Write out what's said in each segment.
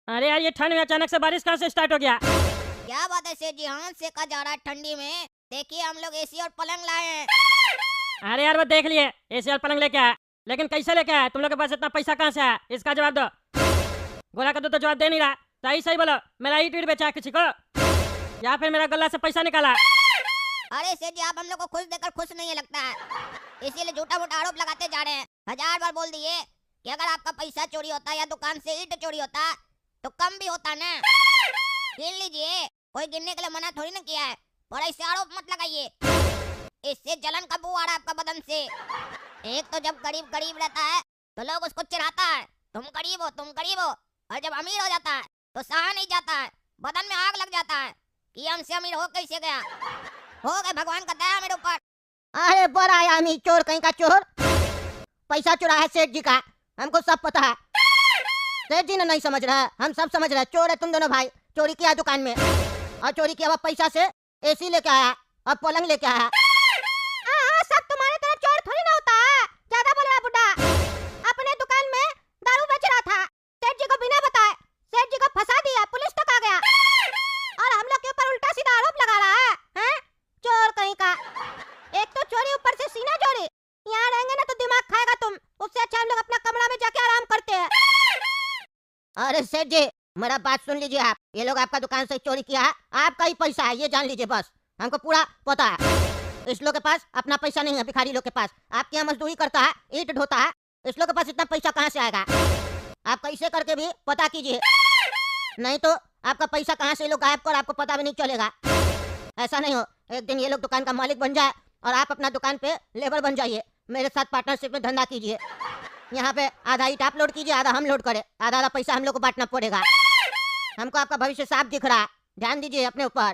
अरे यार ये ठंड में अचानक से बारिश कहाँ से स्टार्ट हो गया? क्या बात है सेठ जी, हाथ सेका जा रहा है ठंडी में। देखिए हम लोग एसी और पलंग लाए हैं। अरे यार वो देख लिए एसी और पलंग लेके आया, लेकिन कैसे लेके आया? तुम लोग के पास इतना पैसा कहाँ से आया? इसका जवाब दो। गोला कद्दू तो जवाब दे नहीं रहा। सही सही बोलो, मेरा ईट वीट बेचा किसी को या फिर मेरा गला से पैसा निकाला? अरे सेठ जी, आप हम लोग को खुश देखकर खुश नहीं लगता है, इसीलिए झूठा मूठा आरोप लगाते जा रहे हैं। 1000 बार बोल दिए कि अगर आपका पैसा चोरी होता या दुकान से ईट चोरी होता तो कम भी होता ना। गिन लीजिए, कोई गिनने के लिए मना थोड़ी ना किया है, पर ऐसे आरोप मत लगाइए, इससे जलन का बू आ रहा है आपका बदन से। एक तो जब गरीब गरीब रहता है तो लोग उसको चिढ़ाता है, तुम गरीब हो तुम गरीब हो, और जब अमीर हो जाता है तो सहा नहीं जाता है, बदन में आग लग जाता है कि हमसे अमीर हो कैसे गया। हो गए भगवान का दया मेरे ऊपर। अरे बड़ा आयामी चोर कहीं का चोर, पैसा चुरा है सेठ जी का, हमको सब पता है। सेठ जी ने नहीं समझ रहा है, हम सब समझ रहे हैं। चोर है तुम दोनों भाई, चोरी किया दुकान में, और चोरी किया हुआ पैसा से एसी लेके आया और पलंग लेके आया। सब तुम्हारे तरह चोर थोड़ी ना होता है, ज्यादा बोल रहा बुड्ढा। अपने दुकान में दारू बेच रहा था, सेठ जी को बिना बताए सेठ जी को फंसा दिया, पुलिस तक आ गया, और हम लोग के ऊपर उल्टा सीधा आरोप लगा रहा है, हैं? चोर कहीं का। एक तो चोरी, ऊपर से सीना चोरी। यहाँ रहेंगे ना तो दिमाग खाएगा तुम, उससे अच्छा हम लोग अपना कमरा में जाके आराम करते हैं। अरे सेठ जी मेरा बात सुन लीजिए आप, ये लोग आपका दुकान से चोरी किया है, आपका ही पैसा है ये जान लीजिए बस, हमको पूरा पता है। इस लोग के पास अपना पैसा नहीं है, भिखारी लोग के पास। आपके यहाँ मजदूरी करता है, ईंट ढोता है, इस लोग के पास इतना पैसा कहाँ से आएगा? आप कैसे करके भी पता कीजिए, नहीं तो आपका पैसा कहाँ से लोग गायब कर आपको पता भी नहीं चलेगा। ऐसा नहीं हो एक दिन ये लोग दुकान का मालिक बन जाए और आप अपना दुकान पे लेबर बन जाइए, मेरे साथ पार्टनरशिप में धंधा कीजिए। यहाँ पे आधा ईट आप लोड कीजिए, आधा हम लोड करें, आधा आधा पैसा हम लोग को बांटना पड़ेगा। हमको आपका भविष्य साफ दिख रहा है, ध्यान दीजिए अपने ऊपर।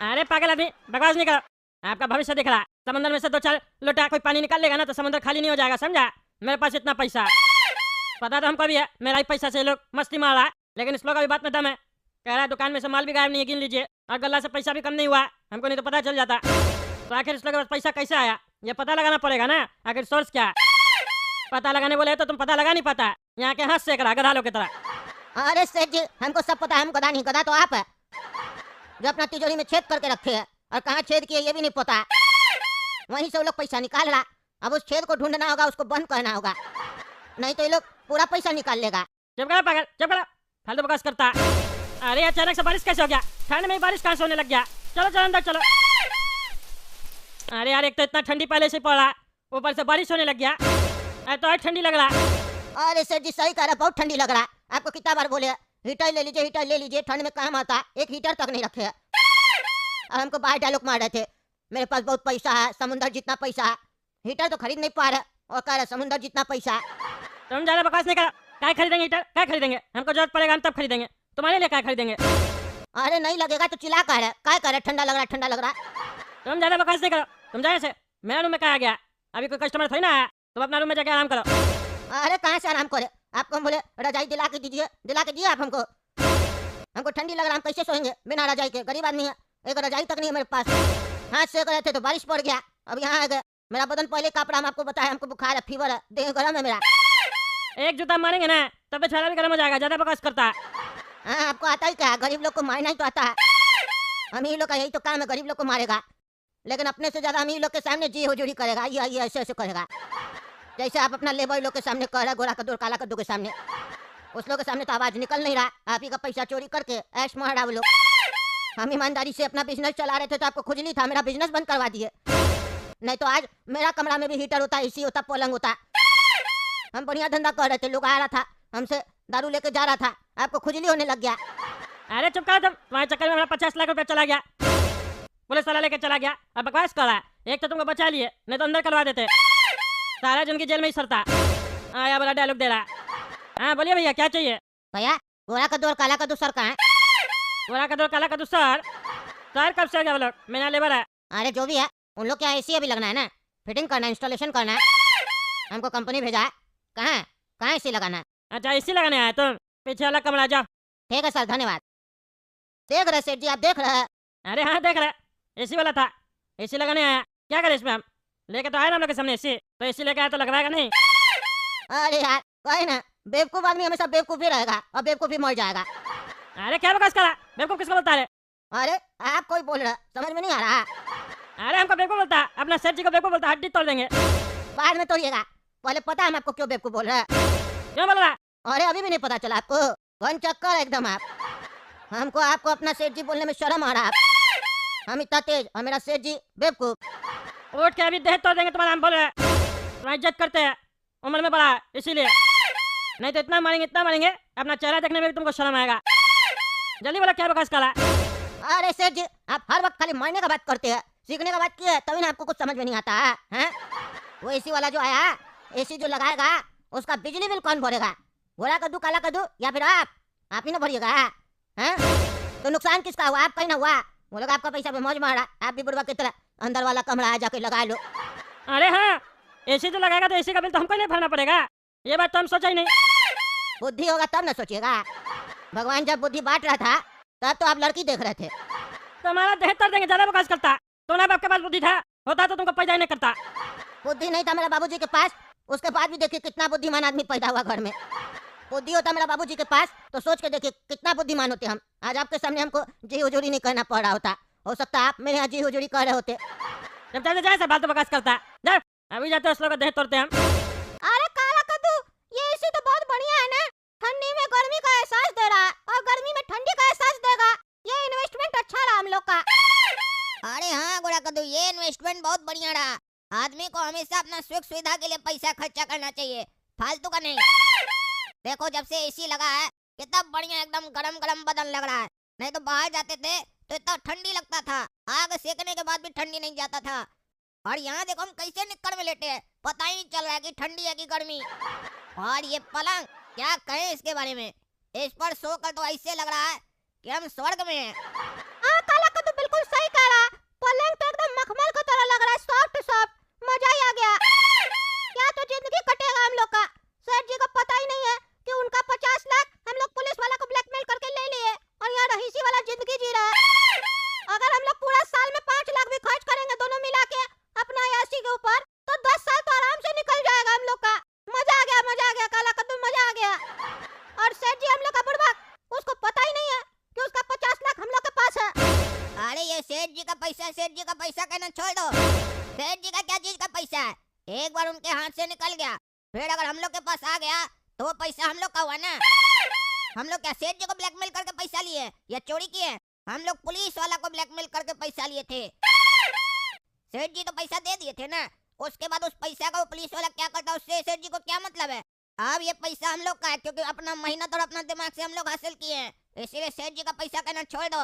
अरे पागल आदमी, बकवास नहीं करो, आपका भविष्य दिख रहा है। समंदर में से 2-4 लोटा कोई पानी निकाल लेगा ना तो समंदर खाली नहीं हो जाएगा, समझा? मेरे पास इतना पैसा पता तो हमको भी है, मेरा ही पैसा से ये लोग मस्ती मार रहा है, लेकिन इस लोग का भी बात में दम है। कह रहा है दुकान में से माल भी गायब नहीं है, गिन लीजिए, और गल्ला से पैसा भी कम नहीं हुआ, हमको नहीं तो पता चल जाता। तो आखिर इस लोग के पास पैसा कैसे आया ये पता लगाना पड़ेगा ना, आखिर सोर्स क्या है। पता लगाने बोले तो तुम पता लगा नहीं पाता, यहाँ के हाथ से करा गधा लोग की तरह। अरे सेठ जी हमको सब पता है, हम गधा नहीं, गधा तो आप है जो अपना तिजोरी में छेद करके रखे है, और कहाँ छेद किए ये भी नहीं पता है। वहीं से वो लोग पैसा निकाल रहा, अब उस छेद को ढूंढना होगा, उसको बंद करना होगा, नहीं तो ये लोग पूरा पैसा निकाल लेगा। चुप करो पागल, चुप करो, फालतू बकवास करता है। अरे अचानक से बारिश कैसे हो गया? ठंड में ही बारिश कहाँ से होने लग गया? चलो चलो अंदर चलो। अरे यार एक तो इतना ठंडी पहले से पड़ रहा, ऊपर से बारिश होने लग गया, तो और ठंडी लग रहा। अरे सेठ जी सही कह रहा, बहुत ठंडी लग रहा है। आपको कितना बार बोले हीटर ले लीजिए, हीटर ले लीजिए, ठंड में काम आता है, एक हीटर तक नहीं रखे है। और हमको बाहर डायलॉग मार रहे थे, मेरे पास बहुत पैसा है, समुद्र जितना पैसा है, हीटर तो खरीद नहीं पा रहे, और कह रहे समुद्र जितना पैसा है। तुम ज्यादा बकवास नहीं करो, क्या खरीदेंगे हीटर? क्या खरीदेंगे? हमको जरूरत पड़ेगा हम तब खरीदेंगे, तुम्हारे लिए क्या खरीदेंगे? अरे नहीं लगेगा तो चिल्ला कर है, क्या करे, ठंडा लग रहा है, ठंडा लग रहा है। तुम ज्यादा बकवास नहीं करो, तुम जाए से, मेरा रूम में कहा गया, अभी कोई कस्टमर थोड़ी ना आया, तुम अपना रूम में जाके आराम करो। अरे कहाँ से आराम करे, आपको हम बोले रजाई दिला के दीजिए, दिला के दिए आप हमको। हमको ठंडी लग रहा, हम कैसे सोएंगे बिना रजाई के? गरीब आदमी है, एक रजाई तक नहीं है मेरे पास। हाथ से रहे थे तो बारिश पड़ गया, अब यहाँ आ गए, मेरा बदन पहले कांप रहा, हम आपको बताया, हमको बुखार है, फीवर है, देह गर्म है मेरा। एक जूता मारेंगे ना तब तो छाला भी गर्म हो जाएगा, ज्यादा बकवास करता है। हाँ आपको आता ही क्या है, गरीब लोग को मारना ही तो आता है। अमीर लोग का यही तो काम है, गरीब लोग को मारेगा, लेकिन अपने से ज्यादा अमीर लोग के सामने जी हुजूरी करेगा, ये ऐसे ऐसे करेगा, जैसे आप अपना लेबर लोग के सामने कह रहे, गोरा कद्दू काला कद्दू के सामने। उस लोग के सामने तो आवाज निकल नहीं रहा, आप ही का पैसा चोरी करके ऐश मार रहा वो लोग। हम ईमानदारी से अपना बिजनेस चला रहे थे तो आपको खुजली था, मेरा बिजनेस बंद करवा दिए, नहीं तो आज मेरा कमरा में भी हीटर होता, एसी होता, पलंग होता। हम बढ़िया धंधा कर रहे थे, लोग आ रहा था, हमसे दारू लेके जा रहा था, आपको खुजली होने लग गया। अरे चुप करो तुम, तुम्हारे चक्कर में मेरा 50 लाख रुपया चला गया, पुलिस वाला लेके चला गया, अब बकवास कर रहा है। एक तो तुमको बचा लिए, नहीं तो अंदर करवा देते, सारा जिंदगी जेल में ही सरता। आया बड़ा डायलॉग दे रहा। हाँ बोलिए भैया क्या चाहिए? भैया गोरा कद्दू और काला कद्दू सर कहाँ है? गोरा कद्दू काला कद्दू सर कब से आ गया वो लोग? मेरा लेबर है। अरे जो भी है, उन लोग क्या एसी अभी लगना है ना, फिटिंग करना है, इंस्टॉलेशन करना है, हमको कंपनी भेजा है, कहाँ कहाँ एसी लगाना है। अच्छा इसी लगाने आया तुम, पीछे वाला कमरा जाओ। ठीक है सर धन्यवाद। देख रहे सेठ जी, आप देख रहे हैं? अरे हाँ देख रहे, एसी वाला था, एसी लगाने आया, क्या करे इसमें? हम लेके तो आए ना हम लोग के सामने एसी, तो एसी लेके आया तो लगवाएगा नहीं? अरे यार कहे ना, बेवकूफ आदमी हमेशा बेवकूफ ही रहेगा और बेवकूफ ही मर जाएगा। अरे क्या बकवास करा, बेवकूफ किसको बोलता है? अरे आप कोई बोल रहा, समझ में नहीं आ रहा? अरे हमको बेवकूफ बोलता है, अपना सेठ जी को बेवकूफ बोलता है, हड्डी तोड़ देंगे। बाद में तोड़िएगा, पहले पता है हम आपको क्यों बेवकूफ बोल रहे हैं? क्यों बोल रहा? अरे अभी भी नहीं पता चला आपको? कौन चक्कर एकदम आप। हमको आपको अपना सेठ जी बोलने में शर्म आ रहा है। हम इतना तेज और मेरा सेठ जी बेवकूफ। उठ के अभी देह तोड़ देंगे तुम्हारा, हम बोल रहे हैं। तुम्हारी इज्जत करते हैं, उम्र में बड़ा है इसीलिए, नहीं तो इतना मारेंगे अपना चेहरा देखने में भी तुमको शर्म आएगा। जल्दी बोला क्या बकवास करा? अरे सेठ जी, आप हर वक्त खाली मारने का बात करते हैं, सीखने का बात की है तभी ना आपको कुछ समझ में नहीं आता है, हैं? वो एसी वाला जो आया, एसी जो लगाएगा उसका बिजली बिल कौन भरेगा? गोरा कद्दू काला कद्दू या फिर आप ही ना भरिएगा, हैं? तो नुकसान किसका हुआ? आपका ही ना हुआ। वो लोग आपका पैसा पे मौज मारा, आप भी बुढ़वा की तरह अंदर वाला कमरा है जाके लगा लो। अरे हाँ, एसी जो लगाएगा तो एसी का बिल तो हमको नहीं भरना पड़ेगा, ये बात तो हम सोचा ही नहीं। बुद्धि होगा तब ना सोचिएगा। भगवान जब बुद्धि बांट रहा था तब तो आप लड़की देख रहे थे। तुम्हारा देह तोड़ देंगे, ज्यादा बकवास करता। तुम्हारे बाप के पास बुद्धि था, होता तो तुमको पैदा ही नहीं करता। बुद्धि नहीं था मेरा बाबूजी के पास, उसके बाद भी देखिए कितना बुद्धिमान आदमी पैदा हुआ घर में। बुद्धि होता मेरा बाबूजी के पास तो सोच के देखिए कितना बुद्धिमान होते हम। आज आपके सामने हमको जी हुजूरी नहीं कहना पड़ रहा होता। हो सकता है आप मेरे यहाँ जी हुजूरी कह रहे होते। जब जाते जाए बात तो बकवास करता। जा अभी जाते उस लोग का देह तोड़ते हम। अरे काला कद्दू, ये एसी तो बहुत बढ़िया है ना, ठंडी में गर्मी का एहसास दे रहा है और गर्मी में ठंडी का एहसास देगा। ये इन्वेस्टमेंट अच्छा रहा हम लोग का। अरे हाँ गोरा कद्दू, ये इन्वेस्टमेंट बहुत बढ़िया रहा। आदमी को हमेशा अपना सुख सुविधा के लिए पैसा खर्चा करना चाहिए, फालतू का नहीं। देखो जब से एसी लगा है कितना बढ़िया एकदम गरम गरम बदन लग रहा है। नहीं तो बाहर जाते थे तो इतना ठंडी लगता था, आग सेकने के बाद भी ठंडी नहीं जाता था। और यहाँ देखो हम कैसे निक्कड़ में लेटे हैं, पता ही नहीं चल रहा है कि ठंडी है कि गर्मी। और ये पलंग, क्या कहें इसके बारे में, इस पर सोकर तो ऐसे लग रहा है कि हम स्वर्ग में हैं। हाँ काला कद्दू बिल्कुल सही कह रहा है, पलंग तो एकदम मखमल की तरह लग रहा है, सॉफ्ट सॉफ्ट, मजा ही आ गया। क्या तो जिंदगी कटेगा हम लोग का। सर जी को पता ही नहीं है कि उनका 50 लाख हम लोग पुलिस वाला को ब्लैकमेल करके ले लिए और यहाँ रहीसी वाला जिंदगी जी रहा है। अगर हम लोग पूरा साल में 5 लाख भी खर्च करेंगे दोनों मिला के अपना एसी के ऊपर तो 10 साल तो आराम से निकल जाएगा हम लोग का। मजा आ गया काला कद्दू, मजा आ गया। और सेठ जी हम लोग का बुढ़वा, उसको पता ही नहीं है कि उसका 50 लाख हम लोग के पास है। अरे ये सेठ जी का पैसा कहना छोड़ दो। सेठ जी का क्या चीज का पैसा है, एक बार उनके हाथ से निकल गया फिर अगर हम लोग के पास आ गया तो वो पैसा हम लोग का हुआ ना। हम लोग क्या सेठ जी को ब्लैकमेल करके पैसा लिए या चोरी किए? हम लोग पुलिस वाला को ब्लैकमेल करके पैसा लिए थे। सेठ जी तो पैसा दे दिए थे ना, उसके बाद उस पैसा का वो पुलिस वाला क्या करता, उससे सेठ जी को क्या मतलब है? अब ये पैसा हम लोग का है क्योंकि अपना मेहनत और अपना दिमाग से हम लोग हासिल किए हैं, इसीलिए सेठ जी का पैसा कहना छोड़ दो।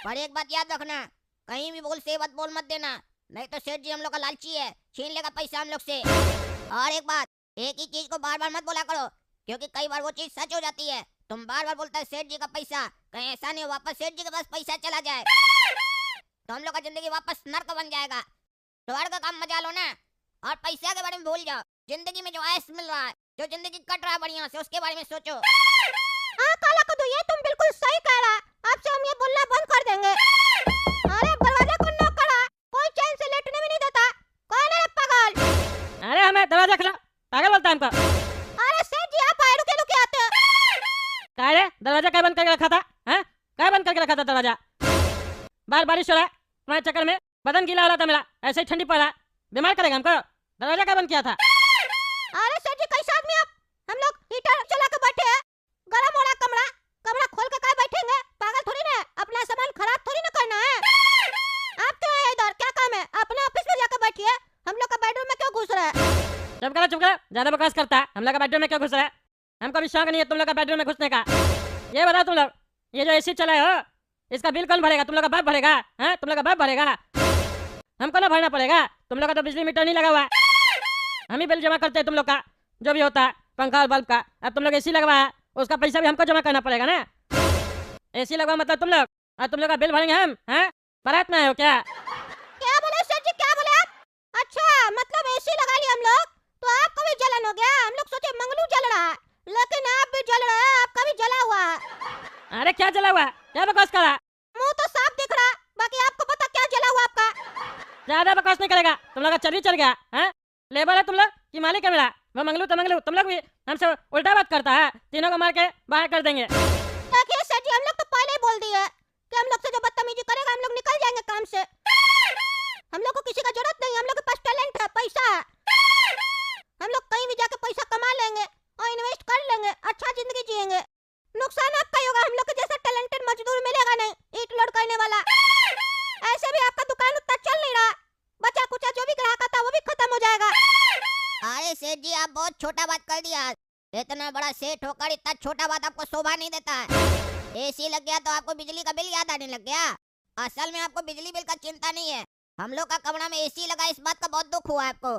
पर एक बात याद रखना, कहीं भी बोल से बोल मत देना, नहीं तो सेठ जी हम लोग का लालची है, छीन लेगा पैसा हम लोग से। और एक बात, एक ही चीज को बार बार मत बोला करो क्योंकि कई बार वो चीज सच हो जाती है। तुम बार बार बोलता है सेठ जी का पैसा, कहीं ऐसा नहीं वापस सेठ जी के पास पैसा चला जाए तो हम लोग का जिंदगी वापस नर्क बन जाएगा। स्वर्ग का काम मजा लो ना और पैसा के बारे में भूल जाओ। जिंदगी में जो ऐश मिल रहा है, जो जिंदगी कट रहा है बढ़िया से, उसके बारे में सोचो। हाँ काला कद्दू, ये तुम बिल्कुल सही कह रहा है, आपसे हम ये बोलना बंद कर देंगे। अरे दरवाजा कौन नॉक करा? कोई चैन से लेटने भी नहीं देता, कौन है पागल? अरे हमें दरवाजा खुला, पागल बोलता है हमको। अरे सेठ जी आप रुके रुके आते हो। क्या रे, दरवाजा क्या बंद करके रखा था? हैं, क्या बंद करके रखा था दरवाजा? बार बारिश हो रहा है, तुम्हारे चक्कर में बदन गीला हो रहा था मेरा, ऐसे ही ठंडी पड़ रहा है, बीमार करेगा हमको। दरवाजा क्या बंद किया था? अरे सेठ जी कैसे आदमी आप? हम लोग हीटर चला के बैठे हैं, गरम हो रहा कमरा, कमरा खोल के क्या बैठेंगे? पागल थोड़ी ना, अपना सामान खराब थोड़ी ना करना है। आप क्यों आए इधर, क्या काम है? अपने ऑफिस में जाकर बैठिए, हम लोग का बेडरूम में क्यों घुस रहा है? चुप करो, ज्यादा बकवास करता है। हम लोग का बेडरूम में क्यों घुस रहा है? हमको भी शौक नहीं है तुम लोग का बेडरूम में घुसने का। ये बताओ तुम लोग, ये जो एसी चलाए हो इसका बिल कौन भरेगा? तुम लोग का बाप भरेगा? हैं, तुम लोग का बाप भरेगा, हमको ना भरना पड़ेगा? तुम लोग का तो बिजली मीटर नहीं लगा हुआ है, हम ही बिल जमा करते हैं तुम लोग का जो भी होता है, पंखा और बल्ब का। अब तुम लोग एसी लगवाया, उसका पैसा भी हमको जमा करना पड़ेगा ना। एसी लगवा मतलब तुम लोग, और तुम लोग का बिल भरेंगे हम। हैं, बारात में आए हो क्या? क्या बोले सेठ जी, क्या बोले आप? अच्छा मतलब एसी लगा लिया हम लोग तो आपको भी जलन हो गया? हम लोग सोचे मंगलू जल रहा है, लेकिन आप भी जल रहे हैं, आपका भी जला हुआ है। अरे क्या जला हुआ है, क्या बकवास कर रहा है? मुंह तो साफ दिख रहा, बाकी आपको पता क्या जला हुआ आपका? ज्यादा बकवास नहीं करेगा, तुम लोग का चर्बी चढ़ गया है। लेबर है तुम लोग कि मालिक है मेरा? वो मंगलू तो मंगलू, तुम लोग भी हमसे उल्टा बात करता है। तीनों को मार के बाहर कर देंगे। देखिए सर जी, हम लोग तो पहले ही बोल दिए कि हम लोग से जो बदतमीजी करेगा हम लोग निकल जाएंगे काम से। हम लोग को किसी का जरूरत नहीं, हम लोग के पास टैलेंट है, पैसा है। हम लोग कहीं भी जाके पैसा कमा लेंगे और इन्वेस्ट कर लेंगे, अच्छा जिंदगी जिएंगे। नुकसान आपका ही होगा, हम लोग के जैसा टैलेंटेड मजदूर मिलेगा नहीं ईंट लोड करने वाला। ऐसे भी आपका दुकान उतना चल नहीं रहा, बचा कुचा जो भी ग्राहक आता वो भी खत्म हो जाएगा। अरे सेठ जी, आप बहुत छोटा बात कर दिया। इतना बड़ा सेठ होकर इतना छोटा बात आपको शोभा नहीं देता है। एसी लग गया तो आपको बिजली का बिल याद आने लग गया। असल में आपको बिजली बिल का चिंता नहीं है। हम लोग का कमरा में एसी लगा, इस बात का बहुत दुख हुआ आपको।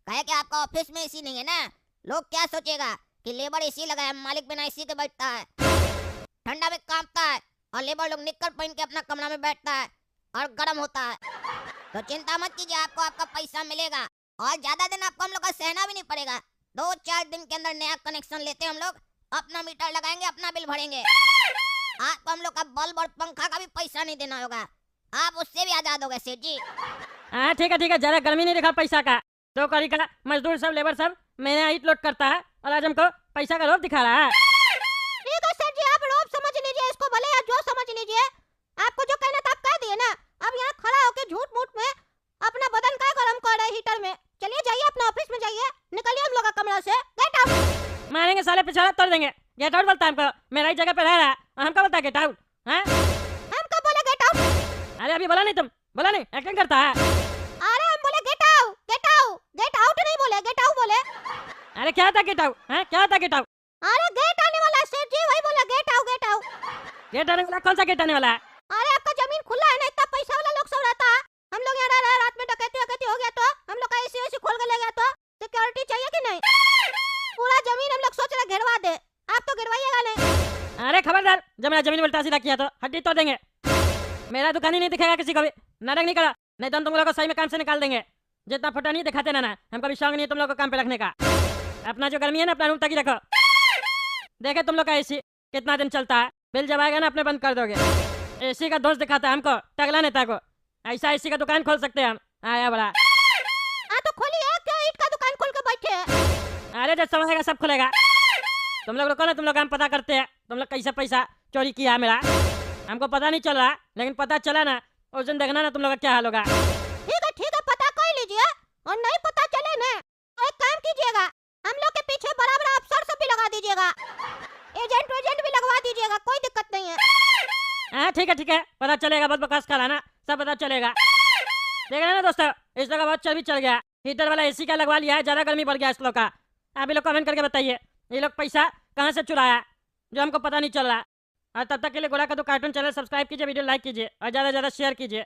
कहे कि आपका ऑफिस में एसी नहीं है ना, लोग क्या सोचेगा कि लेबर एसी लगाया, मालिक बिना एसी के बैठता है, ठंडा में कांपता है, और लेबर लोग निक्कर पहन के अपना कमरा में बैठता है और गर्म होता है। तो चिंता मत कीजिए, आपको आपका पैसा मिलेगा और ज्यादा दिन आपको हम लोग का सहना भी नहीं पड़ेगा। 2-4 दिन के अंदर नया कनेक्शन लेते हैं हम लोग, अपना मीटर लगाएंगे, अपना बिल भरेंगे। आपको हम लोग का बल्ब और पंखा का भी पैसा नहीं देना होगा, आप उससे भी आजाद हो गए सेठ जी। हाँ ठीक है, ज्यादा गर्मी नहीं दिखा पैसा का। तो करी का मजदूर सब, लेबर सब मैंने ईट लोड करता है और आज हमको पैसा का लोभ दिखा रहा है। ठीक है सर जी, आप लोग समझ लीजिए इसको, भले या जो समझ लीजिए। आपको जो कहना था आप कह दिए ना। अब यहाँ खड़ा होके झूठ मूठ में अपना बदन का गरम कर रहे हीटर में। चलिए जाइए अपना ऑफिस में जाइए, निकलिए हम लोग का कमरा से। Get out. मारेंगे साले, पिछड़ा तोड़ देंगे। गेट आउट बोलता है हमको, मेरा ही जगह पे रह रहा है और हमको बोलता है गेट आउट। हैं? हम कब बोले गेट आउट? अरे अभी बोला नहीं, तुम बोला नहीं, एक्टिंग करता है। अरे हम बोले gate out, get out, get out नहीं बोले, गेट आउट बोले। अरे क्या था गेट आउट? हैं, क्या था गेट आउट? अरे गेट आने वाला है सेठ जी, वही बोला गेट आउट, गेट आउट। गेट आने वाला? कौन सा गेट आने वाला है? अरे आपका जमीन खुला है ना, इतना पैसा वाला लोग सब रहता है। हम लोग यहाँ रह रहे हैं, रात में डकैती वकैती हो गया तो हम लोग का एसी वेसी खोल के ले गया तो सिक्योरिटी चाहिए कि नहीं? पूरा जमीन हम लोग सोच रहे गिरवा दे, आप तो गिरवाइएगा नहीं। अरे खबरदार, जब मेरा जमीन उल्टा सीधा किया तो हड्डी तोड़ देंगे। मेरा दुकान ही नहीं दिखेगा किसी को भी, नाटक नहीं करा, नहीं तो हम तुम लोग को सही में काम से निकाल देंगे। जितना फोटो नहीं दिखाते ना, हमको भी शौक नहीं है तुम लोग को काम पे रखने का। अपना जो गर्मी है ना, अपना रूम तक ही रखो। देखे तुम लोग का एसी कितना दिन चलता है, बिल जब आएगा ना अपने बंद कर दोगे। एसी का दोस्त दिखाता है हमको, टगला नेता को। ऐसा एसी का दुकान खोल सकते हैं हम, आया बड़ा। तो खोलिए, क्या ईंट का दुकान खोल के बैठे हैं? अरे जब समझ आएगा सब खुलेगा। तुम लोग रुको ना, तुम लोग हम पता करते हैं तुम लोग कैसे पैसा चोरी किया है मेरा। हमको पता नहीं चल रहा, लेकिन पता चला ना उस दिन देखना ना तुम लोग का क्या हाल होगा। ठीक है, पता कर लीजिए। और नहीं पता चले ना तो एक काम कीजिएगा, हम लोग के पीछे बड़ा बड़ा अफसर सब भी लगा दीजिएगा, एजेंट भी लगवा दीजिएगा, कोई दिक्कत नहीं है। हाँ ठीक है, पता चलेगा, बहुत बकवास करा ना, सब पता चलेगा। देख रहे ना दोस्तों, इस लोग का बहुत चर्बी चढ़ गया, हीटर वाला एसी का लगवा लिया है, ज्यादा गर्मी बढ़ गया इस लोग का। आप लोग कमेंट करके बताइए ये लोग पैसा कहाँ से चुराया जो हमको पता नहीं चल रहा। और तब तक के लिए गोरा का दो कार्टून चैनल सब्सक्राइब कीजिए, वीडियो लाइक कीजिए और ज़्यादा से ज़्यादा शेयर कीजिए।